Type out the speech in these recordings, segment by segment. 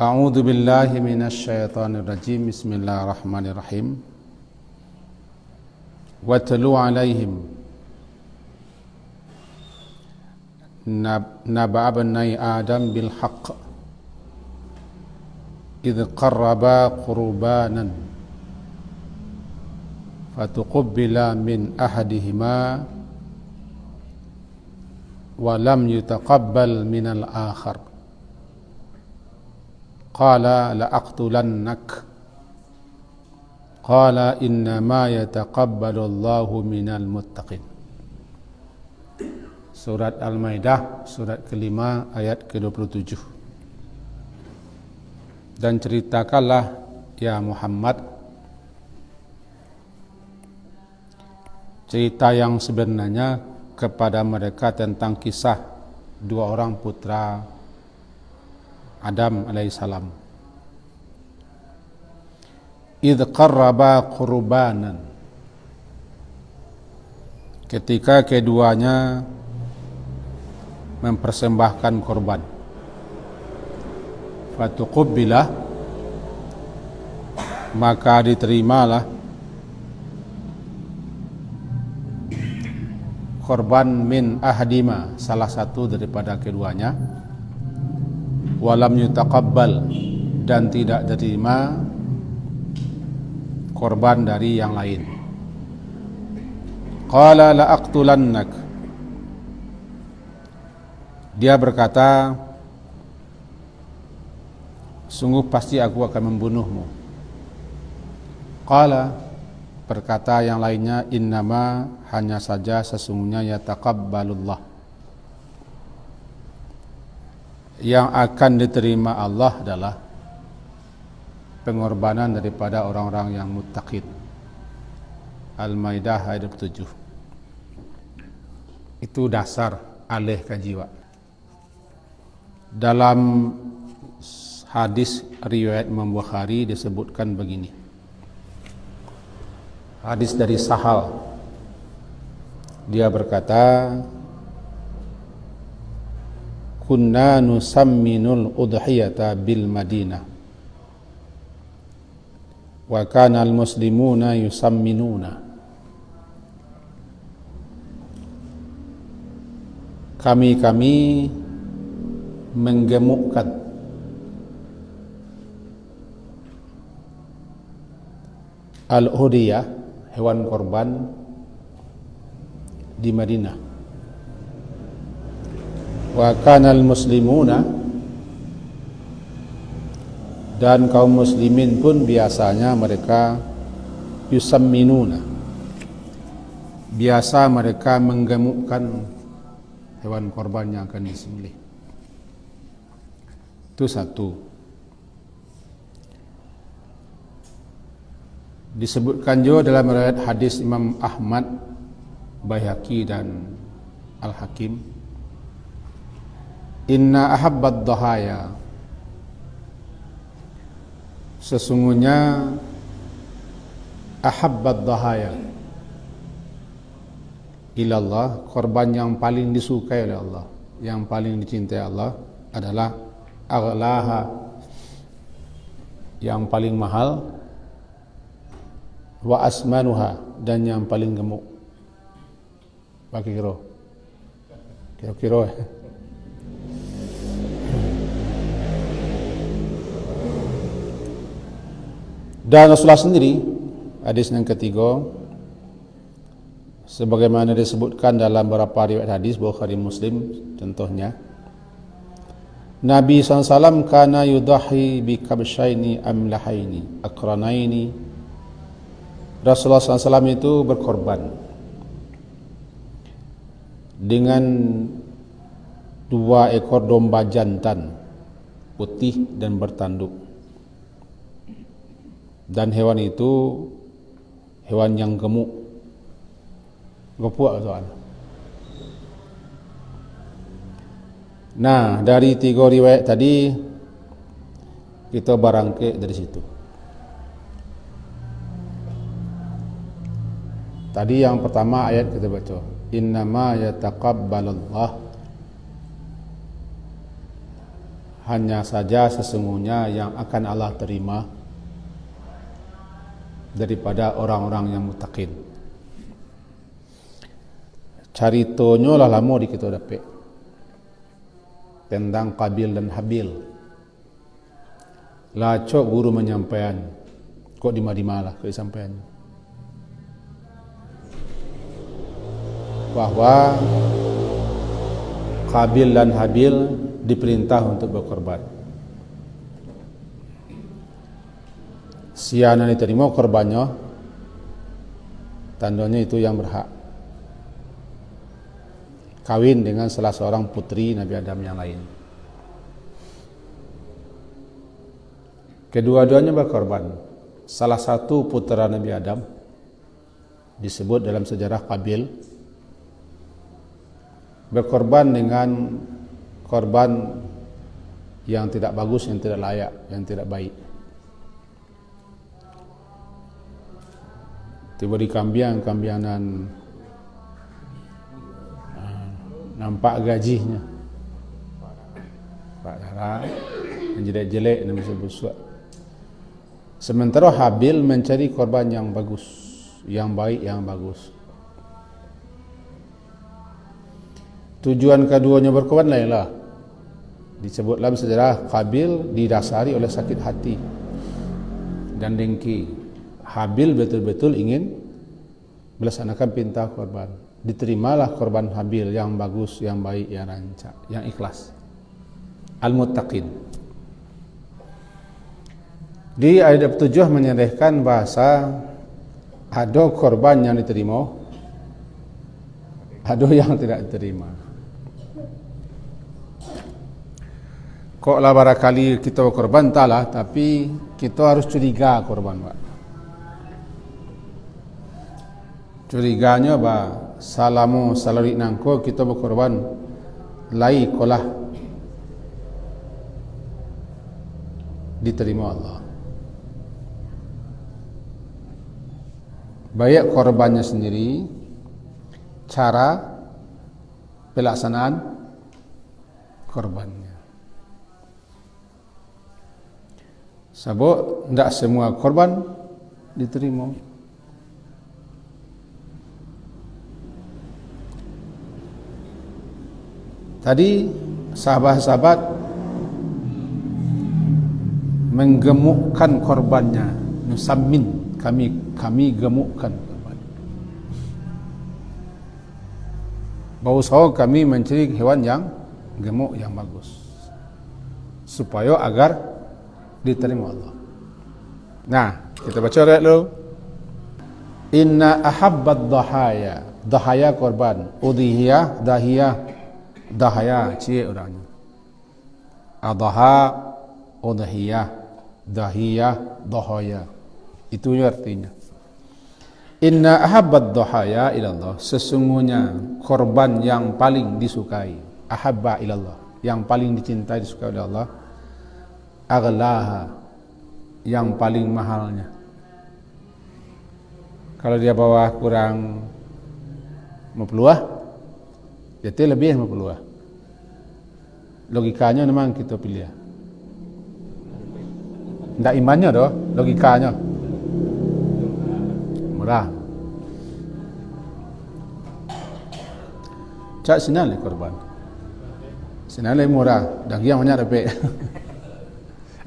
A'udzu billahi minasyaitonir rajim. Bismillahirrahmanirrahim. Watlu 'alaihim naba'a bani Adam bil haqq idh qarraba qurbanan fatuqabbala min ahadihima wa lam yutaqabbal minal akhar. Qala la'aqtulannak. Qala innama yataqabbalu Allahu minal muttaqin. Surat Al-Maidah, surat kelima, ayat ke-27. Dan ceritakanlah, ya Muhammad, cerita yang sebenarnya kepada mereka tentang kisah dua orang putra Adam alaihissalam. Idh qarraba qurbanan, ketika keduanya mempersembahkan korban. Fatuqubbilah, maka diterimalah korban min ahadima, salah satu daripada keduanya. Walam yutaqabbal, dan tidak diterima korban dari yang lain. Qala la'aqtulannak, dia berkata, sungguh pasti aku akan membunuhmu. Qala, berkata yang lainnya, innama, hanya saja sesungguhnya, yataqabbalullah, yang akan diterima Allah adalah pengorbanan daripada orang-orang yang muttaqin. Al-Maidah ayat 7. Itu dasar alih kajiwa. Dalam hadis riwayat Imam Bukhari disebutkan begini. Hadis dari Sahal, dia berkata, kunna nusamminul udhiyata bil Madinah wa kana al muslimuna yusamminuna. Kami menggemukkan al-udhiyah, hewan korban, di Madinah. Wa kanal muslimuna, dan kaum muslimin pun biasanya mereka yusamminuna, biasa mereka menggemukkan hewan korban yang akan disembelih. Itu satu. Disebutkan juga dalam riwayat hadis Imam Ahmad, Baihaqi dan Al-Hakim, inna ahabbad dhahaya, sesungguhnya ahabbad dhahaya ilallah, korban yang paling disukai oleh Allah, yang paling dicintai Allah adalah aghlaha, yang paling mahal, wa asmanuha, dan yang paling gemuk. Pakai kira-kira Dan Rasulullah sendiri, hadis yang ketiga, sebagaimana disebutkan dalam beberapa riwayat hadis Bukhari Muslim, contohnya Nabi SAW kana yudahi bi kabshaini amlahaini akranaini. Rasulullah SAW itu berkorban dengan 2 ekor domba jantan putih dan bertanduk, dan hewan itu hewan yang gemuk, gepuk soal. Nah, dari 3 riwayat tadi kita barangke dari situ. Tadi yang pertama ayat kita baca, innama yataqabbalullah, hanya saja sesungguhnya yang akan Allah terima daripada orang-orang yang muttaqin. Caritonyo lah lama di kita dapat tentang Qabil dan Habil. Lacok guru menyampaikan, kok di-mana lah ke sampaian bahwa Qabil dan Habil diperintah untuk berkorban. Siapa yang diterima korbannya, tandanya itu yang berhak kawin dengan salah seorang putri Nabi Adam yang lain. Kedua-duanya berkorban. Salah satu putera Nabi Adam disebut dalam sejarah Qabil berkorban dengan korban yang tidak bagus, yang tidak layak, yang tidak baik. Tiba di kambianan nampak gajinya Pak Dara yang jelek-jelek dan busuk-busuk. Sementara Habil mencari korban yang bagus, yang baik, yang bagus. Tujuan keduanya berkorban lainlah. Disebut dalam sejarah Qabil didasari oleh sakit hati dan dengki. Habil betul-betul ingin melaksanakan perintah korban. Diterimalah korban Habil yang bagus, yang baik, yang rancak, yang ikhlas. Al-Muttaqin. Di ayat 7 menyerahkan bahasa ada korban yang diterima, ada yang tidak diterima. Kok lah barangkali kita berkorban talah, tapi kita harus curiga korban, Pak. Curiganya bah salamu salari nangko kita berkorban lai kolah diterima Allah. Baik korbannya sendiri, cara pelaksanaan korbannya. Sebab tidak semua korban diterima. Tadi sahabat-sahabat menggemukkan korbannya, nusammin, kami gemukkan korban. Berusaha kami mencari hewan yang gemuk, yang bagus, supaya agar diterima Allah. Nah, kita baca ayat dulu. Inna ahabbat dahaya korban, udhiyah, dahaya cie orangnya. Adha, udhiyah, dahaya. Itu artinya. Inna ahabbat dahaya ilallah, sesungguhnya korban yang paling disukai, ahabba ilallah, yang paling dicintai, disukai oleh Allah, aghlaha, yang paling mahalnya. Kalau dia bawa kurang 50, jadi lebih 50. Logikanya memang kita pilih. Tidak imannya doh, logikanya murah. Cak sinale korban, sinale murah, dan yang banyak dapat.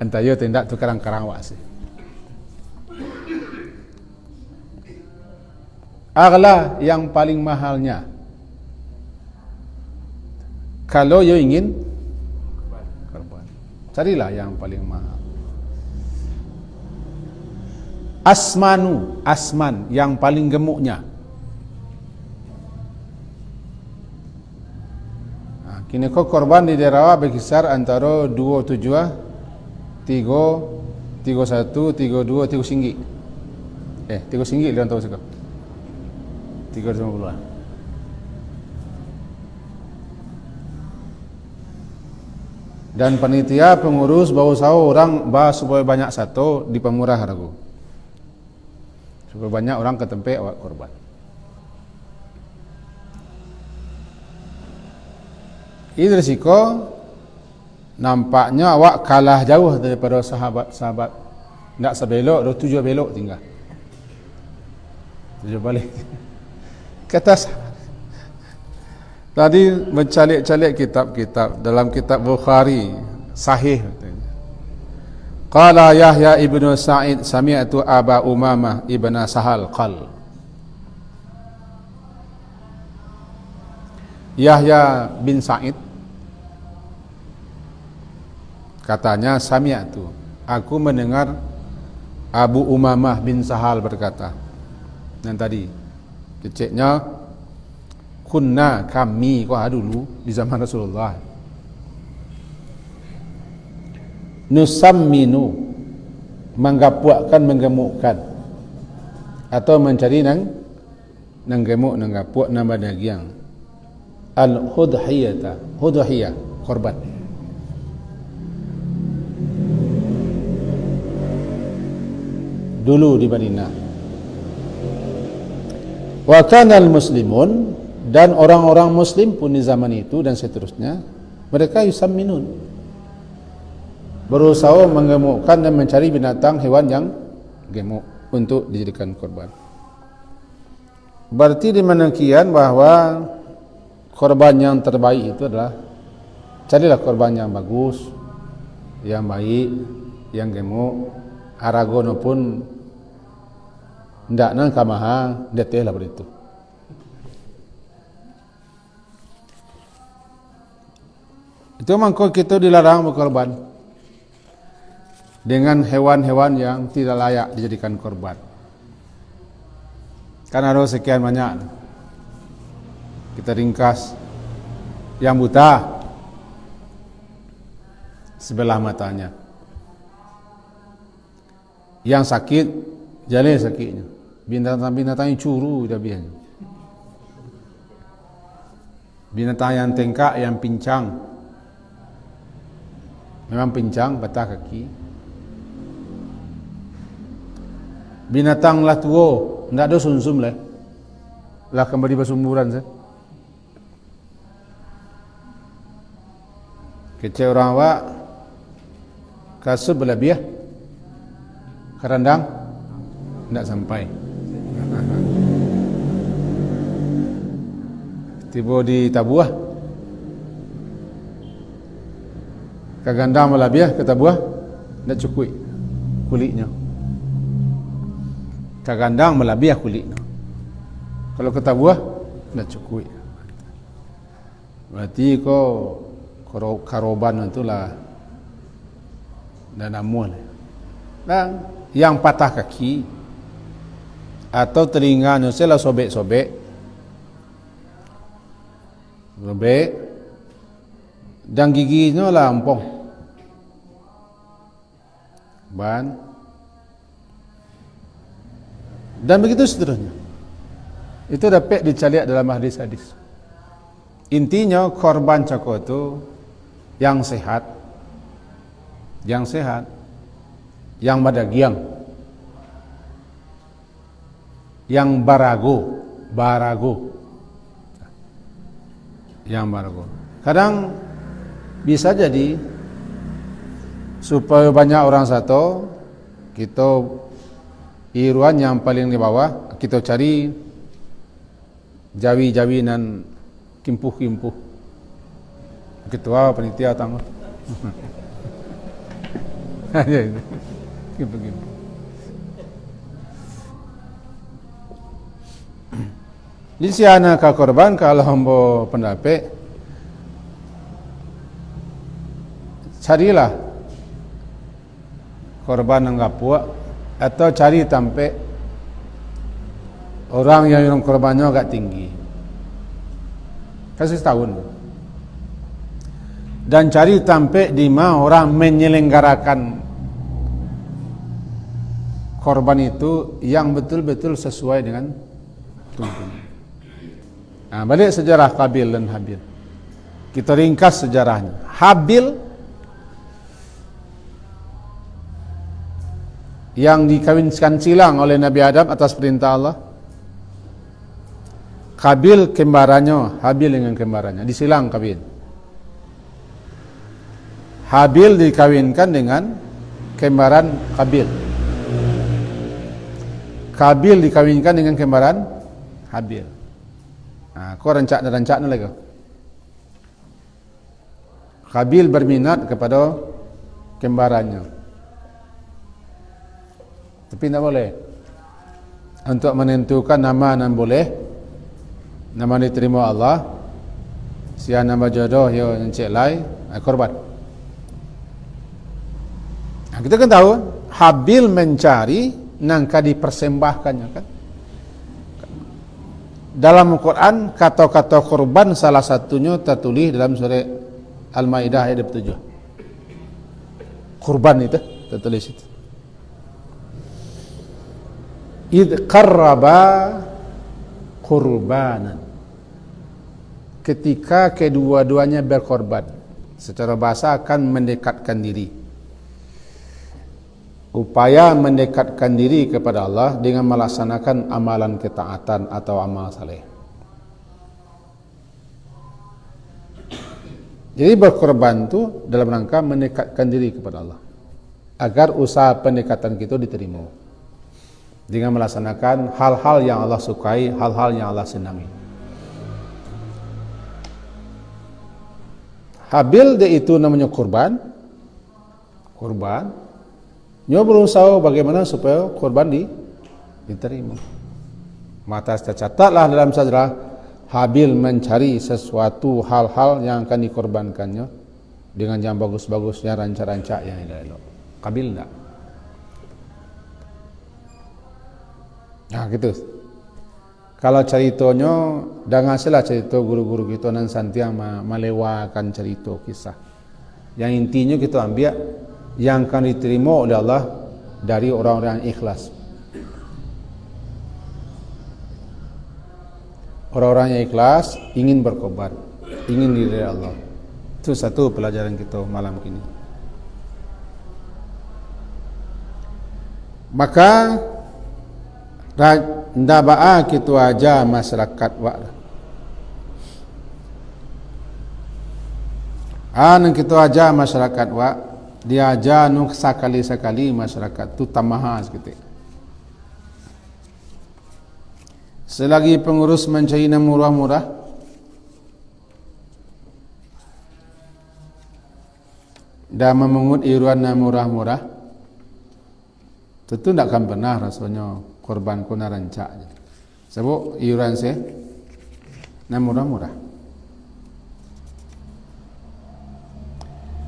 Entah yo tindak tu karang-karang wasi. Aghla, yang paling mahalnya. Kalau yo ingin korban, carilah yang paling mahal. Asman, yang paling gemuknya. Kini kau korban di daerah berkisar antara 27, 3, 31, 32, 3 singgit. 3 singgit dia tahu suka. 350-an. Dan panitia pengurus bawa sahu orang bah supaya banyak satu di pemurah harga. Supaya banyak orang ke tempat awak korban. Ini risiko nampaknya awak kalah jauh daripada sahabat-sahabat. Tak sebelok, 7 belok tinggal. 7 balik. Kata tadi mencalik-calik kitab-kitab dalam kitab Bukhari sahih katanya. Qala Yahya ibnu Sa'id sami'tu Aba Umamah ibn Sahal qal. Yahya bin Sa'id katanya sami'tu, aku mendengar Abu Umamah bin Sahal berkata. Yang tadi keceknya kunna kami dulu di zaman Rasulullah nusamminu menggapuakkan menggemukkan atau mencari nang gemuk nang gapuak nama dagiang hudhiyah korban. Dulu di Madinah. Wa kana al-muslimun, dan orang-orang muslim pun di zaman itu dan seterusnya, mereka yusamminun, berusaha menggemukkan dan mencari binatang hewan yang gemuk untuk dijadikan korban. Berarti demikian bahwa korban yang terbaik itu adalah carilah korban yang bagus, yang baik, yang gemuk. Aragono pun ndak nang kamaha detail lah begitu. Itu mangko kita dilarang berkorban dengan hewan-hewan yang tidak layak dijadikan korban. Kan ada sekian banyak. Kita ringkas. Yang buta sebelah matanya. Yang sakit, jalan sakitnya. Binatang-binatang yang curu dah biarnya. Binatang yang tengkak, yang pincang. Memang pincang, patah kaki. Binatang lah tua, tidak ada sumsum lah. Lah kembali bersumburan saya. Kecil orang awak, kasut berlebiah. Kerandang tidak sampai. Tiba di tabuah, kagandang malabiah ke tabuah tidak cukup kulitnya. Kagandang malabiah kulitnya. Kalau ke tabuah tidak cukup. Berarti karoban itulah dan amul. Dan yang patah kaki atau telinganya saya sobek-sobek dan giginya lah ampong ban dan begitu seterusnya. Itu dapat dicaliak dalam hadis-hadis. Intinya korban cako itu yang sehat, yang badagiang, yang barago, yang barago. Kadang bisa jadi supaya banyak orang satu, kita iruan yang paling di bawah, kita cari jawi-jawi dan kimpuh-kimpuh. Ketua panitia tangguh. Kimpuh-kimpuh. Di siana ka korban kalau hamba pendapat, carilah korban yang gapuak atau cari tampe orang yang korbannya agak tinggi, kasih setahun, dan cari tampe di mana orang menyelenggarakan korban itu yang betul-betul sesuai dengan tuntunan. Nah, balik sejarah Qabil dan Habil. Kita ringkas sejarahnya. Habil yang dikawinkan silang oleh Nabi Adam atas perintah Allah. Qabil kembarannya, Habil dengan kembarannya, disilang Qabil. Habil dikawinkan dengan kembaran Qabil. Qabil dikawinkan dengan kembaran Habil. Kau rancak lagi. Qabil berminat kepada kembarannya, tapi tidak boleh. Untuk menentukan nama yang boleh, nama diterima Allah, siapa nama jodoh yang encik lai, korban. Kita kan tahu Habil mencari nangka dipersembahkannya kan. Dalam Al-Quran kata-kata korban salah satunya tertulis dalam surah Al-Maidah ayat 7. Kurban itu tertulis itu. Idh qarraba qurbanan. Ketika kedua-duanya berkorban, secara bahasa akan mendekatkan diri. Upaya mendekatkan diri kepada Allah dengan melaksanakan amalan ketaatan atau amal saleh. Jadi berkorban itu dalam rangka mendekatkan diri kepada Allah, agar usaha pendekatan kita diterima dengan melaksanakan hal-hal yang Allah sukai, hal-hal yang Allah senangi. Habil dia itu namanya korban. Dia berusaha bagaimana supaya korban diterima. Maka tercatatlah dalam sejarah Habil mencari sesuatu hal-hal yang akan dikorbankannya dengan yang bagus-bagusnya, rancak-rancak yang elok. Qabil tidak. Nah gitu. Kalau ceritanya, jangan salah cerita guru-guru kita nan santiang melewakan cerita kisah. Yang intinya kita ambil yang akan diterima oleh Allah dari orang-orang yang ikhlas. Orang-orang yang ikhlas ingin berkorban, ingin diridai Allah. Itu satu pelajaran kita malam ini. Maka ndabaa kita aja masyarakat wa. Kita aja masyarakat wa, dia aja nu sekali-sekali masyarakat tu tamaha gitu. Selagi pengurus mencari yang murah-murah, dan memungut iuran yang murah-murah, tentu tidak akan pernah rasanya korban kuna rancak. Sebab iuran saya yang murah-murah.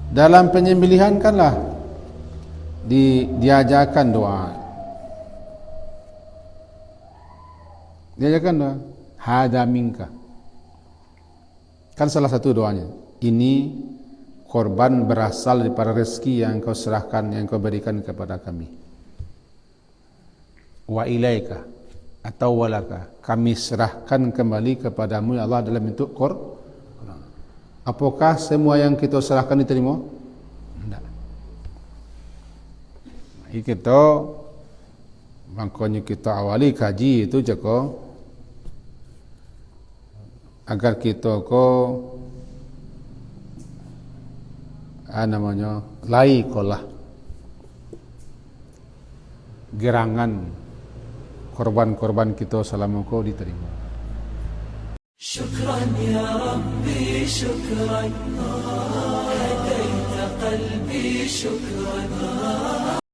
Dalam penyembelihan kanlah diajarkan doa. Diajarkan doa, hada minka. Kan salah satu doanya. Ini korban berasal daripada rezeki yang kau serahkan, yang kau berikan kepada kami. Wa ilaika atau walaka, kami serahkan kembali kepadamu ya Allah dalam bentuk korban. Apakah semua yang kita serahkan diterima? Tidak. Kita makanya kita awali kaji itu joko agar kita laikolah gerangan korban-korban kita selama kau diterima. Syukran ya Rabbi, syukran, hadaita qalbi, syukran.